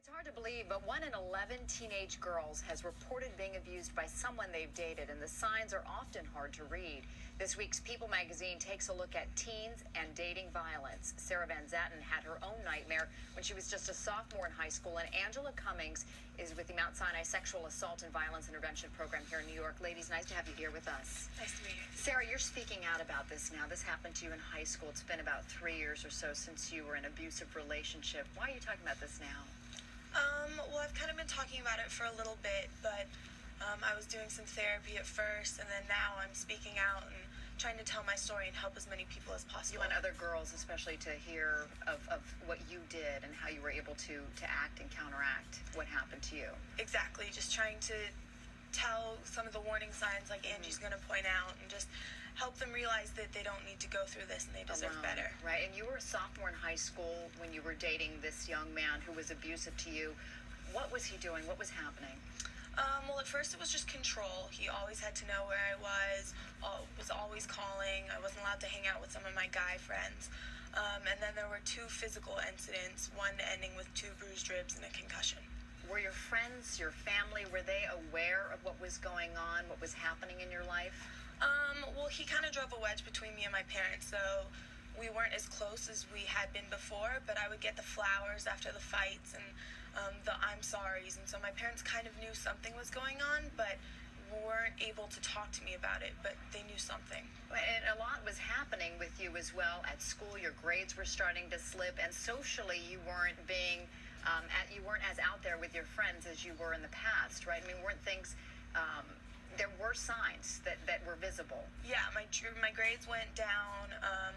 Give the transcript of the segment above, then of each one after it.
It's hard to believe, but 1 in 11 teenage girls has reported being abused by someone they've dated, and the signs are often hard to read. This week's People magazine takes a look at teens and dating violence. Sarah Van Zatten had her own nightmare when she was just a sophomore in high school, and Angela Cummings is with the Mount Sinai Sexual Assault and Violence Intervention Program here in New York. Ladies, nice to have you here with us. Nice to meet you. Sarah, you're speaking out about this now. This happened to you in high school. It's been about 3 years or so since you were in an abusive relationship. Why are you talking about this now? Well, I've kind of been talking about it for a little bit, but I was doing some therapy at first, and then now I'm speaking out and trying to tell my story and help as many people as possible. You want other girls especially to hear of what you did and how you were able to act and counteract what happened to you. Exactly, just trying to tell some of the warning signs like Angie's going to point out, and just help them realize that they don't need to go through this and they deserve better. Right, and you were a sophomore in high school when you were dating this young man who was abusive to you. What was he doing? What was happening? Well, at first it was just control. He always had to know where I was always calling. I wasn't allowed to hang out with some of my guy friends. And then there were 2 physical incidents, one ending with 2 bruised ribs and a concussion. Were your friends, your family, were they aware of what was going on, what was happening in your life? Well, he kind of drove a wedge between me and my parents, so we weren't as close as we had been before, but I would get the flowers after the fights and the I'm sorries, and so my parents kind of knew something was going on, but weren't able to talk to me about it, but they knew something. And a lot was happening with you as well at school. Your grades were starting to slip, and socially you weren't being you weren't as out there with your friends as you were in the past, right? I mean, weren't things there were signs that were visible. Yeah, my grades went down.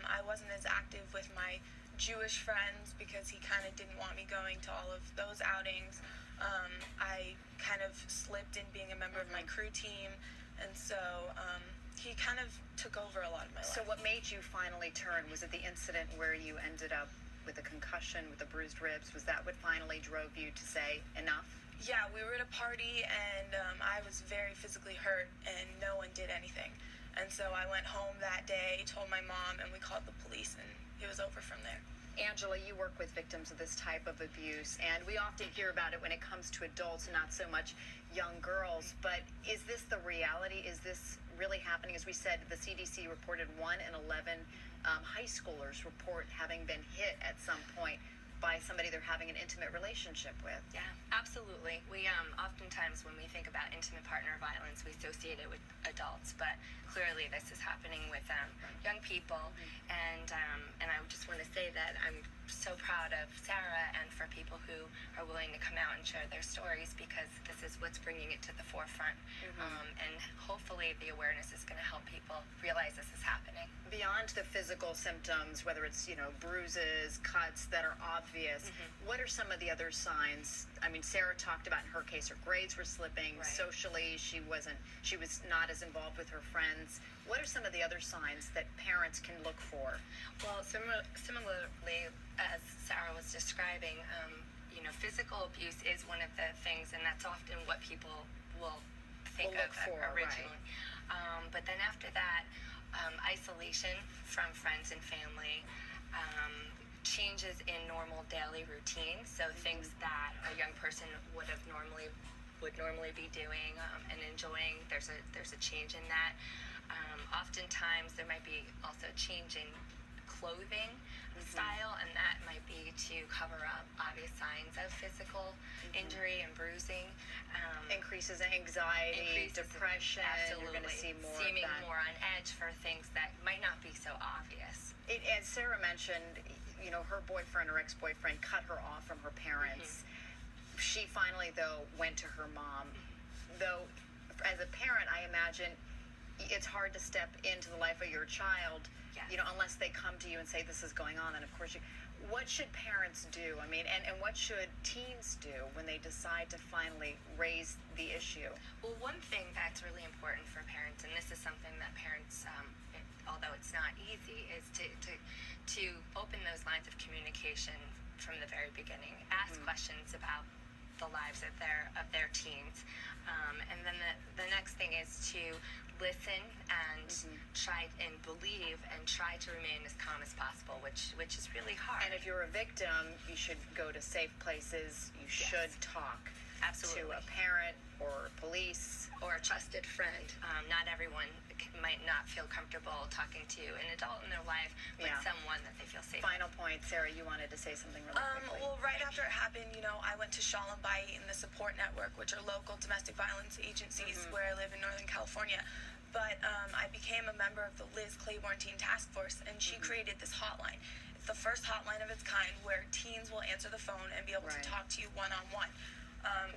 I wasn't as active with my Jewish friends because he kind of didn't want me going to all of those outings. I kind of slipped in being a member of my crew team, and so he kind of took over a lot of my life. So what made you finally turn? Was it the incident where you ended up with a concussion, with the bruised ribs? Was that what finally drove you to say enough? Yeah, we were at a party, and I was very physically hurt, and no one did anything. And so I went home that day, told my mom, and we called the police, and it was over from there. Angela, you work with victims of this type of abuse, and we often hear about it when it comes to adults and not so much young girls. But is this the reality? Is this really happening? As we said, the CDC reported 1 in 11 high schoolers report having been hit at some point by somebody they're having an intimate relationship with. Yeah, absolutely. We oftentimes when we think about intimate partner violence, we associate it with adults, but clearly this is happening with young people. And I just want to say that I'm so proud of Sarah and for people who are willing to come out and share their stories, because this is what's bringing it to the forefront. And hopefully the awareness is going to help people realize this is happening. Beyond the physical symptoms, whether it's, bruises, cuts that are obvious, what are some of the other signs? I mean, Sarah talked about in her case, her grades were slipping. Right. Socially, she was not as involved with her friends. What are some of the other signs that parents can look for? Well, similarly, as Sarah was describing, physical abuse is one of the things, and that's often what people will think of originally. Right. But then after that, isolation from friends and family, changes in normal daily routine, so things that a young person would normally be doing and enjoying. There's a change in that. Oftentimes there might be also change in clothing style, and that might be to cover up obvious signs of physical injury and bruising. Increases in anxiety, depression. Absolutely. You're going to see more seeming of that. more on edge for things that might not be so obvious. As Sarah mentioned, her boyfriend or ex-boyfriend cut her off from her parents. She finally, though, went to her mom. Though, as a parent, I imagine it's hard to step into the life of your child, yes, unless they come to you and say this is going on. And of course, what should parents do? I mean, and what should teens do when they decide to finally raise the issue? Well, one thing that's really important for parents, and this is something that parents, although it's not easy, is to open those lines of communication from the very beginning. Ask questions about the lives of their teens. And then the next thing is to listen and try and believe and try to remain as calm as possible, which is really hard. And if you're a victim, you should go to safe places. You should talk Absolutely. to a parent or police or a trusted friend. Not everyone might not feel comfortable talking to an adult in their life, but someone that they feel safe. Final point, Sarah, you wanted to say something really quickly. Well, right after it happened, I went to Shalom Bayit and the Support Network, which are local domestic violence agencies where I live in Northern California. But I became a member of the Liz Claiborne Teen Task Force, and she created this hotline. It's the first hotline of its kind where teens will answer the phone and be able to talk to you one-on-one.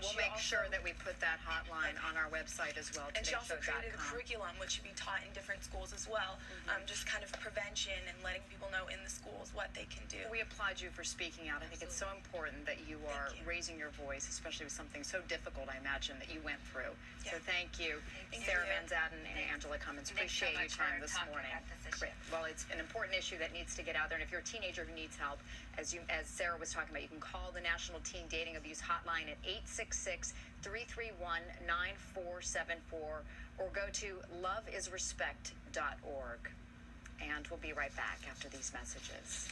We'll make sure that we put that hotline on our website as well. And she also created a curriculum which should be taught in different schools as well, just kind of prevention and letting people know in the schools what they can do. We applaud you for speaking out. I think it's so important that you are raising your voice, especially with something so difficult, I imagine, that you went through. So thank you, Sarah Van Zaden and Angela Cummins. Appreciate your time this morning. Well, it's an important issue that needs to get out there. And if you're a teenager who needs help, as Sarah was talking about, you can call the National Teen Dating Abuse Hotline at 866-331-9474 or go to loveisrespect.org. And we'll be right back after these messages.